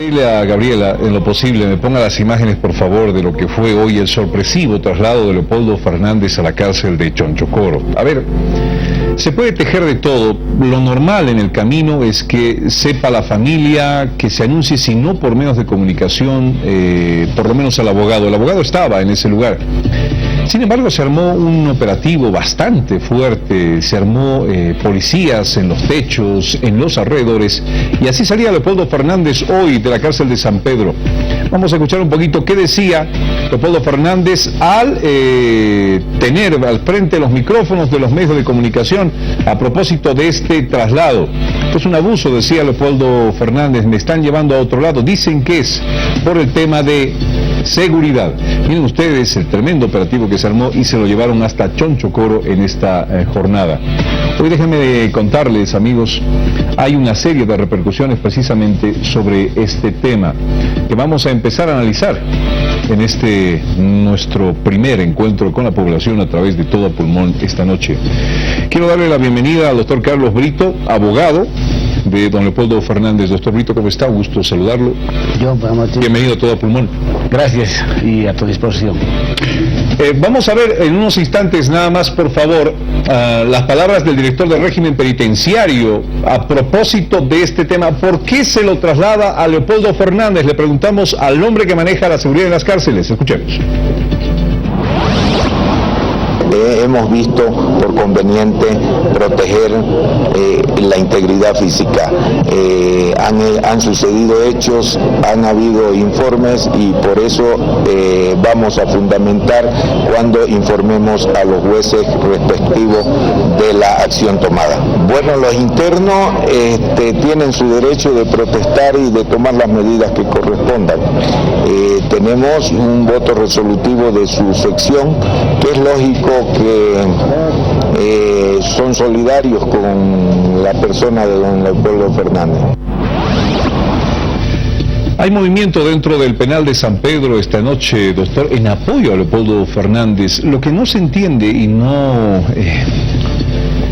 Dile a Gabriela, en lo posible, me ponga las imágenes, por favor, de lo que fue hoy el sorpresivo traslado de Leopoldo Fernández a la cárcel de Chonchocoro. A ver, se puede tejer de todo. Lo normal en el camino es que sepa la familia, que se anuncie, si no por medios de comunicación, por lo menos al abogado. El abogado estaba en ese lugar. Sin embargo, se armó un operativo bastante fuerte, se armó policías en los techos, en los alrededores, y así salía Leopoldo Fernández hoy de la cárcel de San Pedro. Vamos a escuchar un poquito qué decía Leopoldo Fernández al tener al frente los micrófonos de los medios de comunicación a propósito de este traslado. Es un abuso, decía Leopoldo Fernández, me están llevando a otro lado, dicen que es por el tema de seguridad. Miren ustedes el tremendo operativo que se armó y se lo llevaron hasta Chonchocoro en esta jornada. Hoy déjenme contarles, amigos, hay una serie de repercusiones precisamente sobre este tema que vamos a empezar a analizar en este nuestro primer encuentro con la población a través de Todo a Pulmón esta noche. Quiero darle la bienvenida al doctor Carlos Brito, abogado de don Leopoldo Fernández. Doctor Brito, ¿cómo está? Un gusto saludarlo. Bienvenido a Todo a Pulmón. Gracias y a tu disposición. Vamos a ver en unos instantes nada más, por favor, las palabras del director del régimen penitenciario a propósito de este tema. ¿Por qué se lo traslada a Leopoldo Fernández? Le preguntamos al hombre que maneja la seguridad en las cárceles. Escuchemos. Hemos visto por conveniente proteger la integridad física. Han sucedido hechos, han habido informes y por eso vamos a fundamentar cuando informemos a los jueces respectivos de la acción tomada. Bueno, los internos tienen su derecho de protestar y de tomar las medidas que correspondan. Tenemos un voto resolutivo de su sección, que es lógico que son solidarios con la persona de don Leopoldo Fernández. Hay movimiento dentro del penal de San Pedro esta noche, doctor, en apoyo a Leopoldo Fernández. Lo que no se entiende y no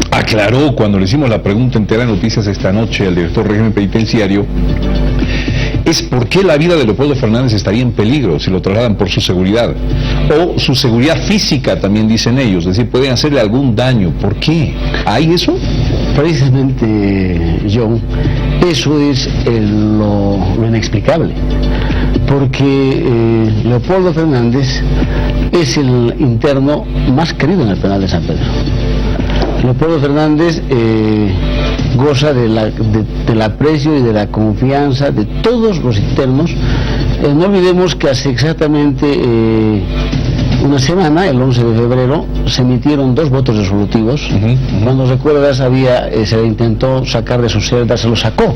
aclaró cuando le hicimos la pregunta en Tela Noticias esta noche al director del régimen penitenciario es por qué la vida de Leopoldo Fernández estaría en peligro si lo trasladan por su seguridad. O su seguridad física, también dicen ellos, es decir, pueden hacerle algún daño. ¿Por qué? ¿Hay eso? Precisamente, John, eso es lo inexplicable. Porque Leopoldo Fernández es el interno más querido en el penal de San Pedro. Leopoldo Fernández goza del aprecio y de la confianza de todos los internos. No olvidemos que hace exactamente una semana, el 11 de febrero, se emitieron 2 votos resolutivos. Cuando recuerdas, se le intentó sacar de su celda, se lo sacó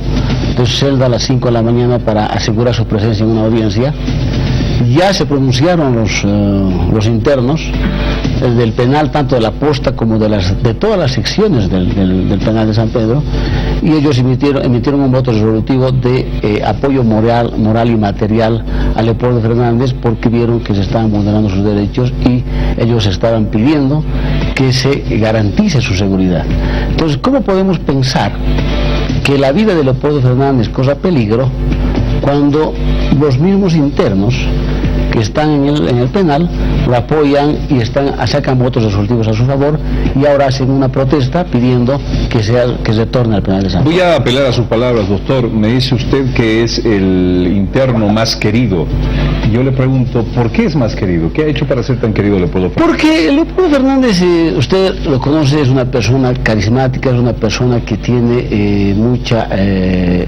de su celda a las 5 de la mañana para asegurar su presencia en una audiencia. Ya se pronunciaron los internos del penal, tanto de la posta como de todas las secciones del penal de San Pedro, y ellos emitieron un voto resolutivo de apoyo moral y material a Leopoldo Fernández, porque vieron que se estaban vulnerando sus derechos y ellos estaban pidiendo que se garantice su seguridad. Entonces, ¿cómo podemos pensar que la vida de Leopoldo Fernández corra peligro cuando los mismos internos que están en el penal lo apoyan y sacan votos resolutivos a su favor, y ahora hacen una protesta pidiendo que retorne al penal de San Pedro? Voy a apelar a sus palabras, doctor. Me dice usted que es el interno más querido. Yo le pregunto, ¿por qué es más querido? ¿Qué ha hecho para ser tan querido Leopoldo Fernández? Porque Leopoldo Fernández, usted lo conoce, es una persona carismática, es una persona que tiene mucha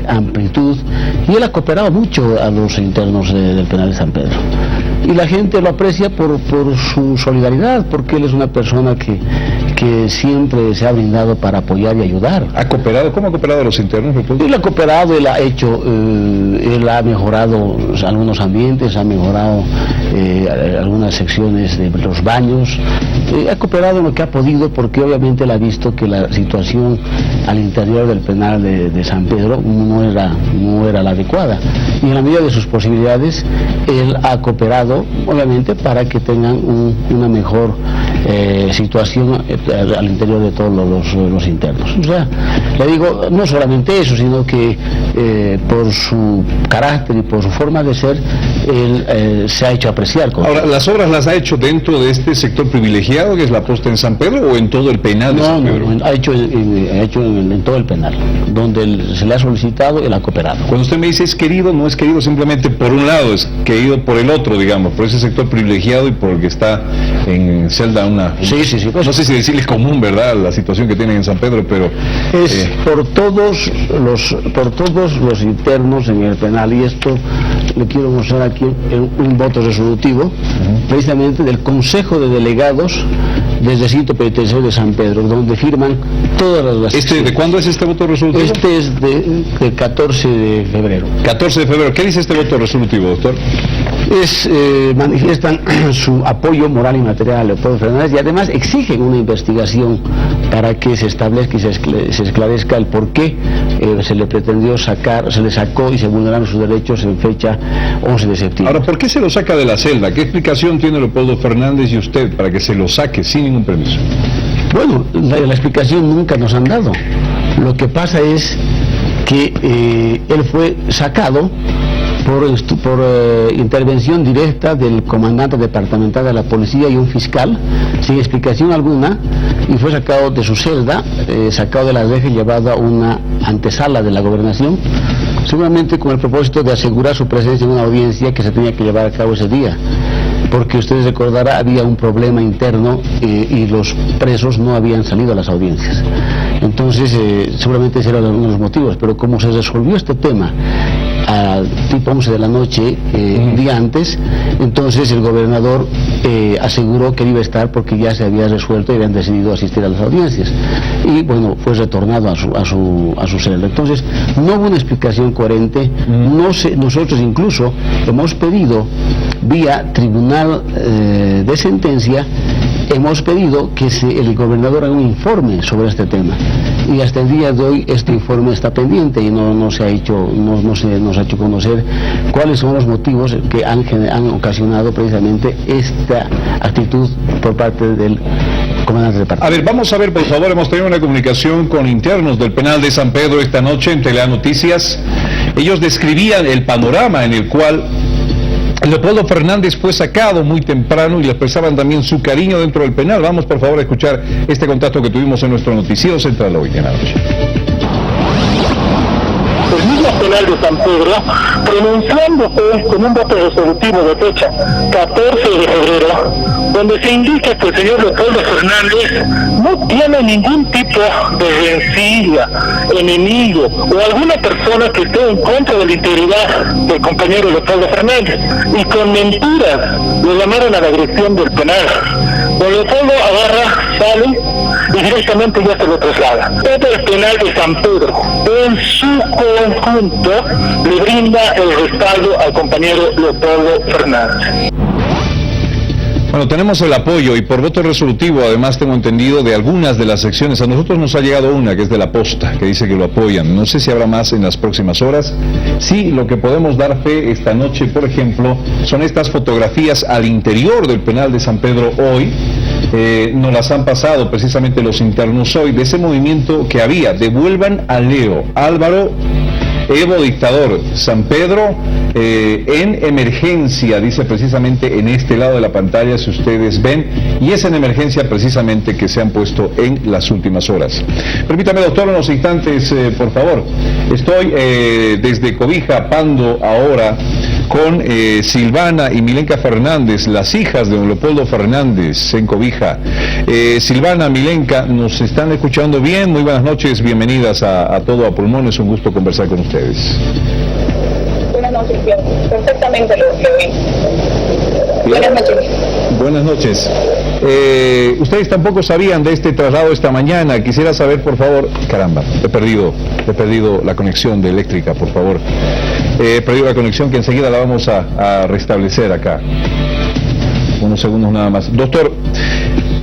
amplitud, y él ha cooperado mucho a los internos del penal de San Pedro. Y la gente lo aprecia por su solidaridad, porque él es una persona que siempre se ha brindado para apoyar y ayudar. ¿Ha cooperado? ¿Cómo ha cooperado a los internos? Él ha cooperado, él ha mejorado algunos ambientes, ha mejorado algunas secciones de los baños, ha cooperado en lo que ha podido, porque obviamente él ha visto que la situación al interior del penal de San Pedro no era la adecuada, y en la medida de sus posibilidades él ha cooperado Estado, obviamente, para que tengan una mejor situación al interior de todos los internos. O sea, le digo, no solamente eso, sino que por su carácter y por su forma de ser, él se ha hecho apreciar. Ahora, ¿las obras las ha hecho dentro de este sector privilegiado que es la posta en San Pedro o en todo el penal de San Pedro? No, ha hecho en todo el penal, donde se le ha solicitado y él ha cooperado. Cuando usted me dice es querido, no es querido simplemente por un lado, es querido por el otro, digamos, por ese sector privilegiado y por el que está en celda Sí, pues, no sé si decirles común, ¿verdad?, la situación que tienen en San Pedro, pero... Es por todos los internos en el penal, y esto le quiero mostrar aquí un voto resolutivo, precisamente del Consejo de Delegados del Recinto Penitenciario de San Pedro, donde firman todas las... ¿De cuándo es este voto resolutivo? Este es del 14 de febrero. 14 de febrero. ¿Qué dice este voto resolutivo, doctor? Manifiestan su apoyo moral y material a Leopoldo Fernández y además exigen una investigación para que se establezca y se esclarezca el por qué se le pretendió sacar, se le sacó y se vulneraron sus derechos en fecha 11 de septiembre. Ahora, ¿por qué se lo saca de la celda? ¿Qué explicación tiene Leopoldo Fernández y usted para que se lo saque sin ningún permiso? Bueno, la explicación nunca nos han dado. Lo que pasa es que él fue sacado por intervención directa del comandante departamental de la policía y un fiscal, sin explicación alguna, y fue sacado de su celda, sacado de la reja y llevado a una antesala de la gobernación, seguramente con el propósito de asegurar su presencia en una audiencia que se tenía que llevar a cabo ese día, porque ustedes recordarán, había un problema interno y los presos no habían salido a las audiencias. Entonces, seguramente ese era uno de los motivos, pero como se resolvió este tema a tipo 11 de la noche, un día antes, entonces el gobernador aseguró que él iba a estar porque ya se había resuelto y habían decidido asistir a las audiencias. Y bueno, fue retornado a su celda. Entonces, no hubo una explicación coherente. Nosotros incluso hemos pedido, vía tribunal de sentencia, hemos pedido que el gobernador haga un informe sobre este tema, y hasta el día de hoy este informe está pendiente y no nos ha hecho conocer cuáles son los motivos que han ocasionado precisamente esta actitud por parte del comandante de departamento. A ver, vamos a ver, por favor, hemos tenido una comunicación con internos del penal de San Pedro esta noche en Telenoticias. Ellos describían el panorama en el cual Leopoldo Fernández fue sacado muy temprano y le expresaban también su cariño dentro del penal. Vamos, por favor, a escuchar este contacto que tuvimos en nuestro noticiero central hoy en la noche. El mismo penal de San Pedro, pronunciándose con un voto resolutivo de fecha 14 de febrero, donde se indica que el señor Leopoldo Fernández no tiene ningún tipo de rencilla, enemigo o alguna persona que esté en contra de la integridad del compañero Leopoldo Fernández, y con mentiras lo llamaron a la agresión del penal. Don Leopoldo agarra, sale y directamente ya se lo traslada. Todo el penal de San Pedro, en su conjunto, le brinda el respaldo al compañero Leopoldo Fernández. Bueno, tenemos el apoyo y por voto resolutivo, además tengo entendido, de algunas de las secciones. A nosotros nos ha llegado una, que es de la posta, que dice que lo apoyan. No sé si habrá más en las próximas horas. Sí, lo que podemos dar fe esta noche, por ejemplo, son estas fotografías al interior del penal de San Pedro hoy. Nos las han pasado precisamente los internos hoy, de ese movimiento que había. Devuelvan a Leo, Álvaro, Evo Dictador, San Pedro en emergencia, dice precisamente en este lado de la pantalla, si ustedes ven, y es en emergencia precisamente que se han puesto en las últimas horas. Permítame, doctor, unos instantes, por favor. Estoy desde Cobija, Pando, ahora con Silvana y Milenka Fernández, las hijas de don Leopoldo Fernández en Cobija. Silvana, Milenka, nos están escuchando bien. Muy buenas noches, bienvenidas a Todo a Pulmón, es un gusto conversar con ustedes. Buenas noches, perfectamente lo oí. Buenas noches. Buenas noches. Ustedes tampoco sabían de este traslado esta mañana. Quisiera saber, por favor, caramba, he perdido la conexión de eléctrica, por favor. He perdido la conexión que enseguida la vamos a restablecer acá. Unos segundos nada más. Doctor,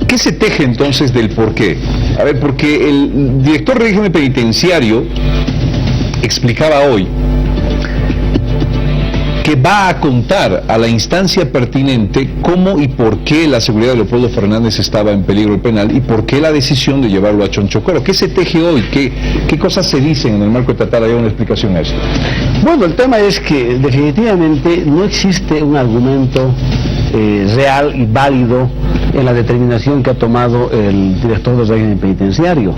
¿qué se teje entonces del por qué? A ver, porque el director de régimen penitenciario explicaba hoy que va a contar a la instancia pertinente cómo y por qué la seguridad de Leopoldo Fernández estaba en peligro el penal y por qué la decisión de llevarlo a Chonchocoro. ¿Qué se teje hoy? ¿Qué cosas se dicen en el marco de tratar? ¿Hay una explicación a eso? Bueno, el tema es que definitivamente no existe un argumento real y válido en la determinación que ha tomado el director del régimen penitenciario,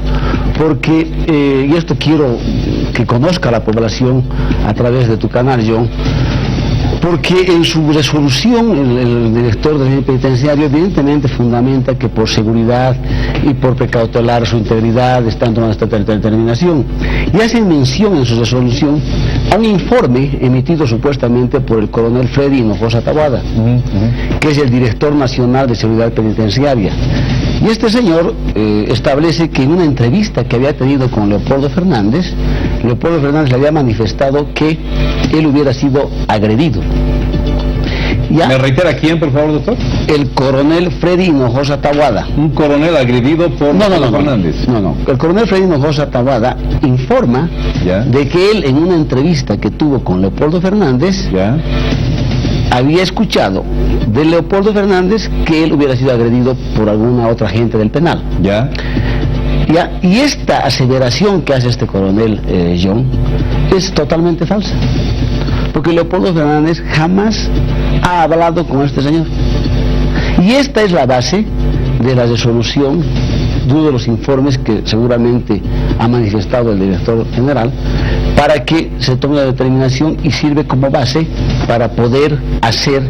porque, y esto quiero que conozca la población a través de tu canal, John, porque en su resolución el director del régimen penitenciario evidentemente fundamenta que por seguridad y por precautelar su integridad están tomando esta determinación, y hacen mención en su resolución a un informe emitido supuestamente por el coronel Freddy Hinojosa Taboada, que es el director nacional de seguridad penitenciaria. Y este señor establece que en una entrevista que había tenido con Leopoldo Fernández le había manifestado que él hubiera sido agredido. ¿Ya? ¿Me reitera quién, por favor, doctor? El coronel Freddy Hinojosa Taboada. Un coronel agredido por Fernández. No. El coronel Freddy Hinojosa Taboada informa de que él, en una entrevista que tuvo con Leopoldo Fernández, había escuchado de Leopoldo Fernández que él hubiera sido agredido por alguna otra agente del penal. Y esta aseveración que hace este coronel John es totalmente falsa, porque Leopoldo Fernández jamás ha hablado con este señor. Y esta es la base de la resolución de uno de los informes que seguramente ha manifestado el director general, para que se tome la determinación y sirve como base para poder hacer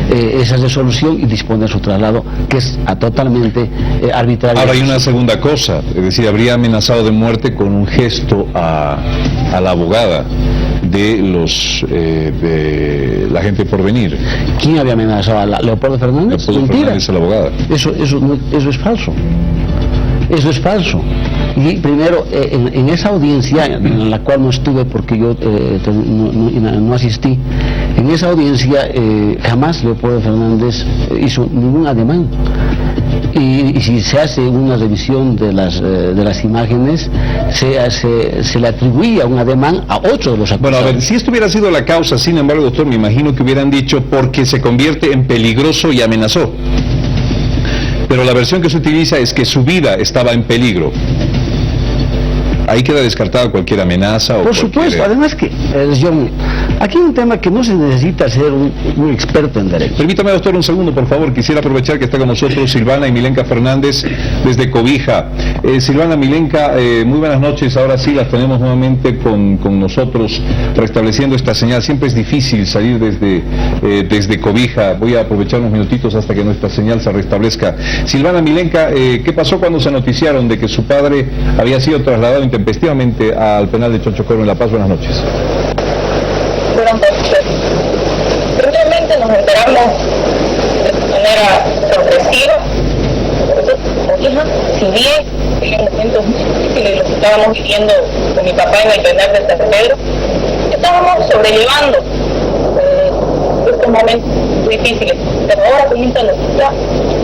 esa resolución y disponer su traslado, que es totalmente arbitrario. Ahora hay una segunda cosa, es decir, habría amenazado de muerte con un gesto a la abogada de la gente por venir. ¿Quién había amenazado a Leopoldo Fernández? Leopoldo Fernández, a la abogada. Eso es falso. Eso es falso. Y primero, en esa audiencia, en la cual no estuve porque yo no asistí, en esa audiencia jamás Leopoldo Fernández hizo ningún ademán. Y si se hace una revisión de las imágenes, se le atribuía un ademán a otro de los acusados. Bueno, a ver, si esto hubiera sido la causa, sin embargo, doctor, me imagino que hubieran dicho porque se convierte en peligroso y amenazó. Pero la versión que se utiliza es que su vida estaba en peligro. Ahí queda descartada cualquier amenaza o por supuesto, además que, John, aquí hay un tema que no se necesita ser un experto en derecho. Permítame, doctor, un segundo, por favor. Quisiera aprovechar que está con nosotros Silvana y Milenka Fernández desde Cobija. Silvana, Milenka, muy buenas noches. Ahora sí las tenemos nuevamente con nosotros, restableciendo esta señal. Siempre es difícil salir desde Cobija. Voy a aprovechar unos minutitos hasta que nuestra señal se restablezca. Silvana, Milenka, ¿qué pasó cuando se noticiaron de que su padre había sido trasladado intempestivamente al penal de Chonchocoro en La Paz? Buenas noches. Buenas noches. Primeramente nos enteramos de manera sorpresiva. Nosotros, como hija, si bien en momentos muy difíciles los estábamos viviendo con mi papá en el penal de San Pedro, estábamos sobrellevando estos momentos difíciles. Pero ahora con esta noticia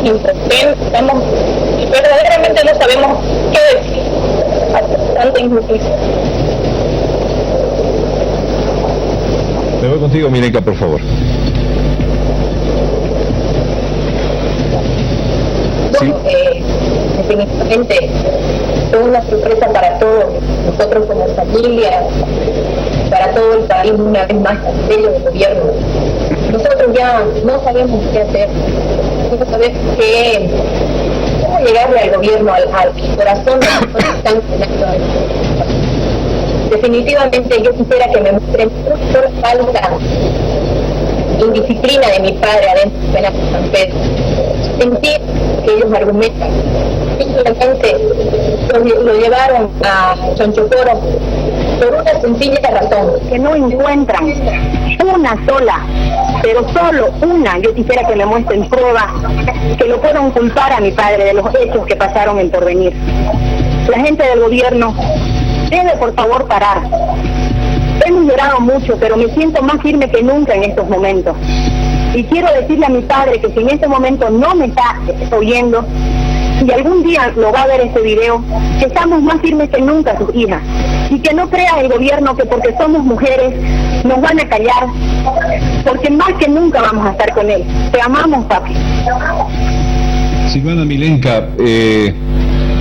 impotente, estamos y verdaderamente no sabemos qué decir. Tanta injusticia. Me voy contigo, Milenka, por favor. Bueno, definitivamente fue una sorpresa para todos nosotros como familia, para todo el país, una vez más el sello del gobierno. Nosotros ya no sabemos qué hacer, no sabemos cómo llegarle al gobierno, al corazón de las personas que están conectadas. Definitivamente yo quisiera que me muestren por falta indisciplina de mi padre adentro de la San Pedro. Sentir que ellos argumentan. Simplemente lo llevaron a Chonchocoro por una sencilla razón, que no encuentran una sola, pero solo una. Yo quisiera que me muestren pruebas que lo puedan culpar a mi padre de los hechos que pasaron en Porvenir. La gente del gobierno debe por favor parar. Hemos llorado mucho, pero me siento más firme que nunca en estos momentos. Y quiero decirle a mi padre que si en este momento no me está oyendo, y algún día lo va a ver este video, que estamos más firmes que nunca sus hijas. y que no crea el gobierno que porque somos mujeres nos van a callar, porque más que nunca vamos a estar con él. Te amamos, papi. Silvana Milenka,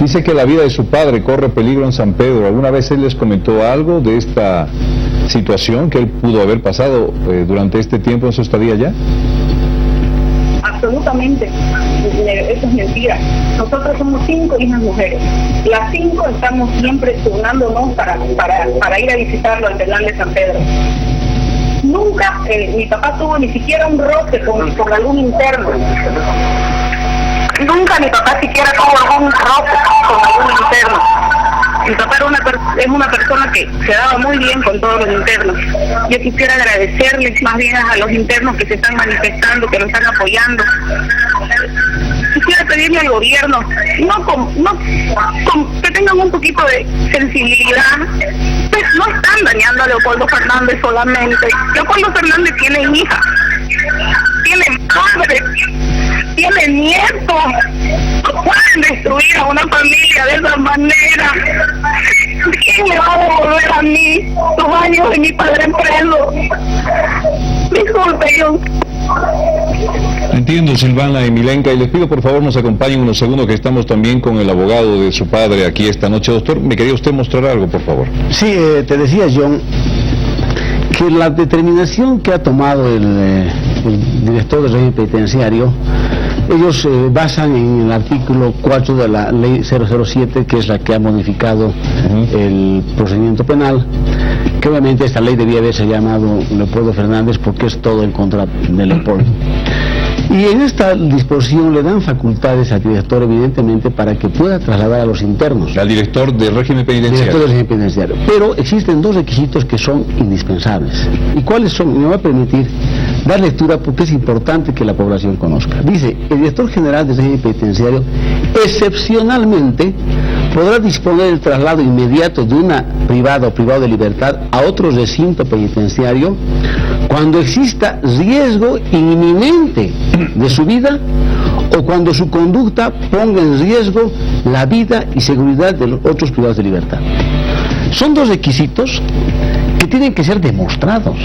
dice que la vida de su padre corre peligro en San Pedro. ¿Alguna vez él les comentó algo de esta situación que él pudo haber pasado durante este tiempo en su estadía allá? Absolutamente, eso es mentira. Nosotros somos 5 hijas mujeres. Las 5 estamos siempre turnándonos para ir a visitarlo al penal de San Pedro. Nunca mi papá tuvo ni siquiera un roce con algún interno. Nunca mi papá siquiera tuvo algún roce con algún interno. Mi papá es una persona que se daba muy bien con todos los internos. Yo quisiera agradecerles más bien a los internos que se están manifestando, que nos están apoyando. Quisiera pedirle al gobierno que tengan un poquito de sensibilidad. Pues no están dañando a Leopoldo Fernández solamente. Leopoldo Fernández tiene hija, tiene madre, tiene nietos. No pueden destruir a una familia de esa manera. ¿Quién me va a devolver a mí los años de mi padre preso? Disculpe, yo. Entiendo, Silvana y Milenka, y les pido por favor nos acompañen unos segundos, que estamos también con el abogado de su padre aquí esta noche. Doctor, ¿me quería usted mostrar algo, por favor? Sí, te decía, John, que la determinación que ha tomado el director del régimen penitenciario, ellos basan en el artículo 4 de la ley 007, que es la que ha modificado el procedimiento penal, que obviamente esta ley debía haberse llamado Leopoldo Fernández porque es todo en contra de Leopoldo. Y en esta disposición le dan facultades al director, evidentemente, para que pueda trasladar a los internos. Al director del régimen penitenciario. Director del régimen penitenciario. Pero existen 2 requisitos que son indispensables. ¿Y cuáles son? Me va a permitir dar lectura porque es importante que la población conozca. Dice, el director general del régimen penitenciario excepcionalmente podrá disponer el traslado inmediato de una privada o privado de libertad a otro recinto penitenciario cuando exista riesgo inminente de su vida o cuando su conducta ponga en riesgo la vida y seguridad de los otros privados de libertad. Son 2 requisitos que tienen que ser demostrados.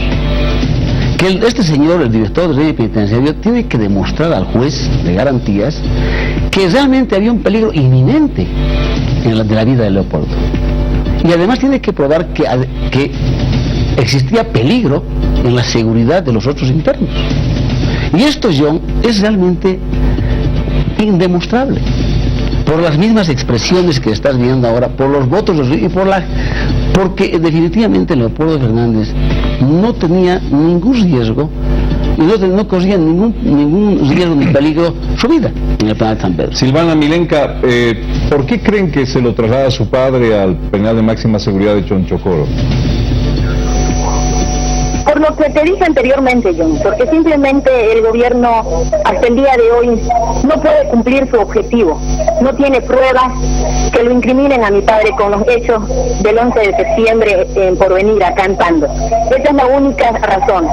Que este señor, el director del régimen penitenciario, tiene que demostrar al juez de garantías que realmente había un peligro inminente de la vida de Leopoldo. Y además tiene que probar que existía peligro en la seguridad de los otros internos. Y esto, John, es realmente indemostrable. Por las mismas expresiones que estás viendo ahora, por los votos y porque definitivamente Leopoldo Fernández no tenía ningún riesgo y no corría ningún riesgo ni peligro su vida en el penal de San Pedro. Silvana Milenka, ¿por qué creen que se lo traslada su padre al penal de máxima seguridad de Chonchocoro? Por lo que te dije anteriormente, John, porque simplemente el gobierno hasta el día de hoy no puede cumplir su objetivo. No tiene pruebas que lo incriminen a mi padre con los hechos del 11 de septiembre en Porvenir, cantando. Esa es la única razón.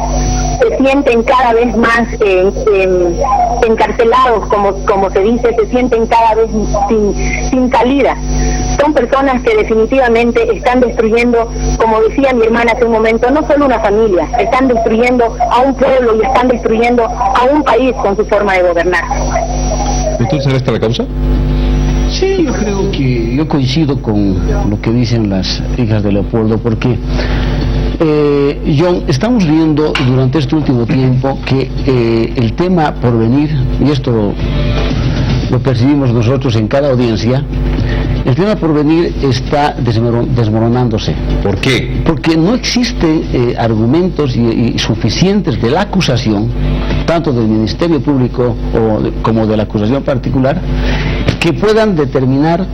Se sienten cada vez más encarcelados, como se dice, se sienten cada vez sin salida. Son personas que definitivamente están destruyendo, como decía mi hermana hace un momento, no solo una familia, están destruyendo a un pueblo y están destruyendo a un país con su forma de gobernar. ¿Entonces será esta la causa? Sí, yo creo que yo coincido con lo que dicen las hijas de Leopoldo, porque John, estamos viendo durante este último tiempo que el tema Porvenir, y esto lo percibimos nosotros en cada audiencia, el tema Porvenir está desmoronándose. ¿Por qué? Porque no existen argumentos y suficientes de la acusación, tanto del Ministerio Público como de la acusación particular, que puedan determinar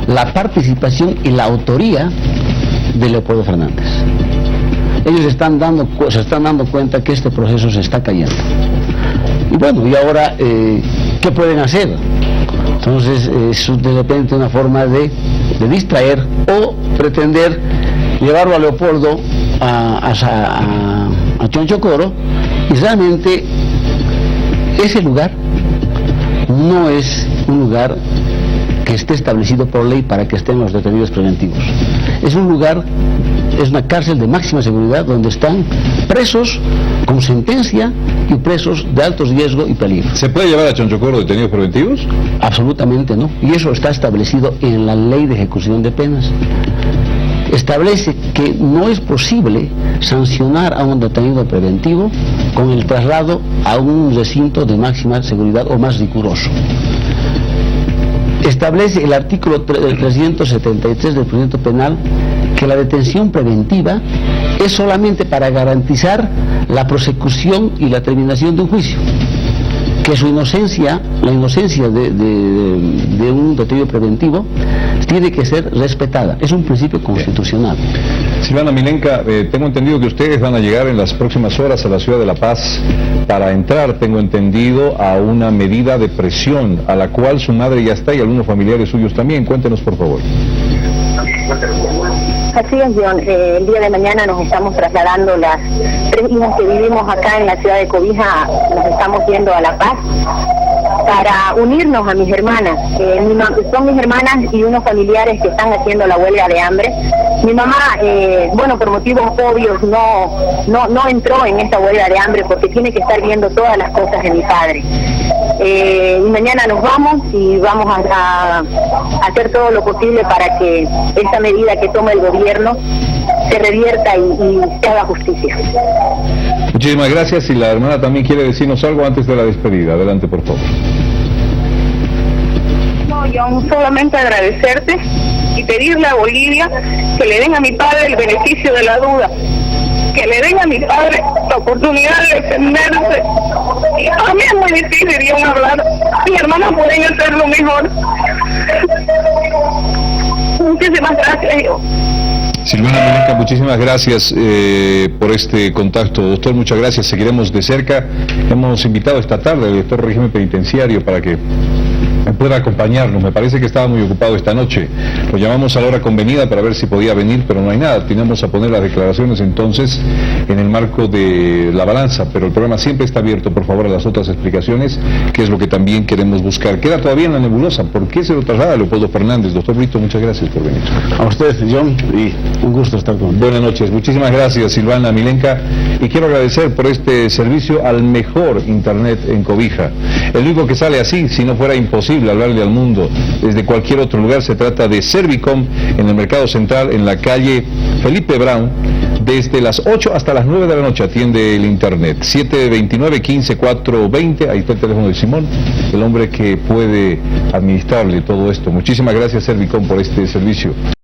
la participación y la autoría de Leopoldo Fernández. Ellos se están dando cuenta que este proceso se está cayendo. Y bueno, y ahora, ¿qué pueden hacer? Entonces, es de repente una forma de distraer o pretender llevarlo a Leopoldo a Chonchocoro, y realmente ese lugar no es un lugar que esté establecido por ley para que estén los detenidos preventivos. Es un lugar, es una cárcel de máxima seguridad donde están presos con sentencia y presos de alto riesgo y peligro. ¿Se puede llevar a Chonchocoro detenidos preventivos? Absolutamente no. Y eso está establecido en la Ley de Ejecución de Penas. Establece que no es posible sancionar a un detenido preventivo con el traslado a un recinto de máxima seguridad o más riguroso. Establece el artículo 373 del procedimiento penal que la detención preventiva es solamente para garantizar la prosecución y la terminación de un juicio, que su inocencia, la inocencia de un detenido preventivo tiene que ser respetada. Es un principio constitucional. Silvana Milenka, tengo entendido que ustedes van a llegar en las próximas horas a la ciudad de La Paz para entrar, tengo entendido, a una medida de presión a la cual su madre ya está y algunos familiares suyos también. Cuéntenos, por favor. Así es, John. El día de mañana nos estamos trasladando, las 3 hijas que vivimos acá en la ciudad de Cobija, nos estamos yendo a La Paz para unirnos a mis hermanas. Son mis hermanas y unos familiares que están haciendo la huelga de hambre. Mi mamá, bueno, por motivos obvios no entró en esta huelga de hambre porque tiene que estar viendo todas las cosas de mi padre. Y mañana nos vamos y vamos a hacer todo lo posible para que esta medida que toma el gobierno se revierta y se haga justicia. Muchísimas gracias. Y la hermana también quiere decirnos algo antes de la despedida. Adelante, por favor. No, John, solamente agradecerte y pedirle a Bolivia que le den a mi padre el beneficio de la duda, que le den a mi padre la oportunidad de defenderse. Y a mí es muy difícil, John, hablar. Mis hermanos pueden hacerlo mejor. Muchísimas gracias, John. Silvana Milenka, muchísimas gracias por este contacto. Doctor, muchas gracias. Seguiremos de cerca. Hemos invitado esta tarde al director de régimen penitenciario para que pueda acompañarnos. Me parece que estaba muy ocupado esta noche. Lo llamamos a la hora convenida para ver si podía venir, pero no hay nada. Tenemos a poner las declaraciones entonces en el marco de la balanza, pero el programa siempre está abierto, por favor, a las otras explicaciones, que es lo que también queremos buscar. Queda todavía en la nebulosa. ¿Por qué se lo traslada a Leopoldo Fernández? Doctor Brito, muchas gracias por venir. A usted, John, y un gusto estar con usted. Buenas noches. Muchísimas gracias, Silvana Milenka. Y quiero agradecer por este servicio al mejor internet en Cobija. El único que sale así, si no fuera imposible hablarle al mundo desde cualquier otro lugar. Se trata de Servicom en el Mercado Central, en la calle Felipe Brown. Desde las 8 hasta las 9 de la noche atiende el internet. 729-15420, ahí está el teléfono de Simón, el hombre que puede administrarle todo esto. Muchísimas gracias, Servicom, por este servicio.